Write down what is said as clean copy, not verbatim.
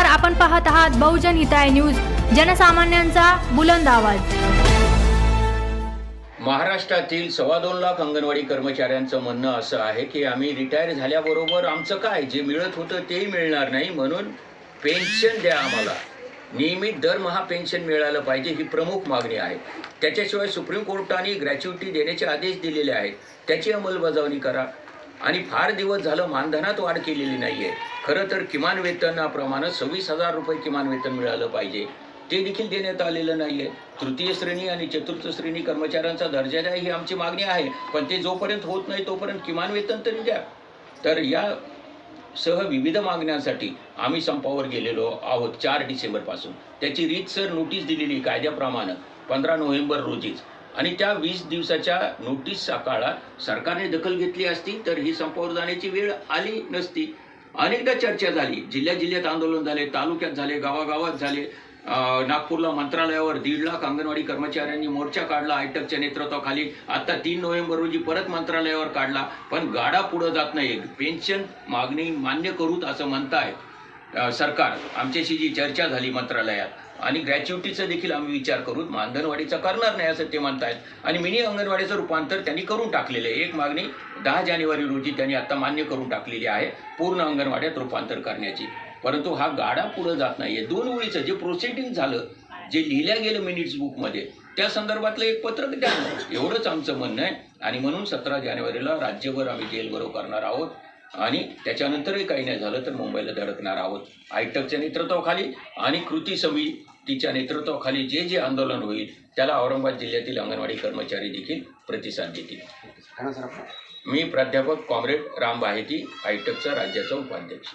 नमस्कार, आपण पाहत आहात बहुजन हिताय न्यूज, जनसामान्यांचा बुलंद आवाज। महाराष्ट्रातील 2.25 लाख अंगणवाडी कर्मचाऱ्यांचं म्हणणं असं आहे की आम्ही रिटायर झाल्याबरोबर आमचं काय जे मिळत होतं तेही मिळणार नाही, म्हणून पेन्शन द्या, आम्हाला नियमित दरमहा पेन्शन मिळालं पाहिजे, ही प्रमुख मागणी आहे। त्याच्याशिवाय सुप्रीम कोर्टाने ग्रॅच्युइटी देण्याचे आदेश दिलेले आहेत, त्याची अंमलबजावणी करा। आणि फार दिवस झालं मानधनात वाढ केलेली नाही आहे। खरं तर किमान वेतनाप्रमाणे 26,000 रुपये किमान वेतन मिळालं पाहिजे, ते देखील देण्यात आलेलं नाही आहे। तृतीय श्रेणी आणि चतुर्थ श्रेणी कर्मचाऱ्यांचा दर्जा द्या, ही आमची मागणी आहे, पण ते जोपर्यंत होत नाही तोपर्यंत किमान वेतन तरी द्या। तर या सह विविध मागण्यांसाठी आम्ही संपावर गेलेलो आहोत 4 डिसेंबरपासून। त्याची रीतसर नोटीस दिलेली कायद्याप्रमाणे 15 नोव्हेंबर रोजीच, आणि त्या 20 दिवसाच्या नोटीसचा काळात सरकारने दखल घेतली असती तर ही संपावर जाण्याची वेळ आली नसती। अनेकदा चर्चा झाली, जिल्ह्यात आंदोलन झाले, तालुक्यात झाले, गावागावात झाले। नागपूरला मंत्रालयावर 1.5 लाख अंगणवाडी कर्मचाऱ्यांनी मोर्चा काढला आयटकच्या नेतृत्वाखाली। आता 3 नोव्हेंबर रोजी परत मंत्रालयावर काढला, पण गाडा पुढे जात नाही। पेन्शन मागणी मान्य करूत असं म्हणतायत सरकार। आमच्याशी जी चर्चा झाली मंत्रालयात, आणि ग्रॅच्युइटीचं देखील आम्ही विचार करू, मानधनवाढीचा करणार नाही असं ते म्हणतायत। आणि मिनी अंगणवाडीचं रूपांतर त्यांनी करून टाकलेलं आहे। एक मागणी 10 जानेवारी रोजी त्यांनी आता मान्य करून टाकलेली आहे, पूर्ण अंगणवाड्यात रूपांतर करण्याची, परंतु हा गाडा पुढे जात नाहीये। 2 ओळीचं जे प्रोसिडिंग झालं, जे लिहिलं गेलं मिनिट्स बुकमध्ये, त्या संदर्भातलं एक पत्रक द्या, एवढंच आमचं म्हणणं आहे। आणि म्हणून 17 जानेवारीला राज्यभर आम्ही जेल भरो करणार आहोत, आणि त्याच्यानंतरही काही नाही झालं तर मुंबईला धडकणार आहोत। आयटकच्या नेतृत्वाखाली आणि कृती समितीच्या नेतृत्वाखाली जे आंदोलन होईल त्याला औरंगाबाद जिल्ह्यातील अंगणवाडी कर्मचारी देखील प्रतिसाद देतील। मी प्राध्यापक कॉम्रेड राम बाहेती, आयटकचा राज्याचा उपाध्यक्ष।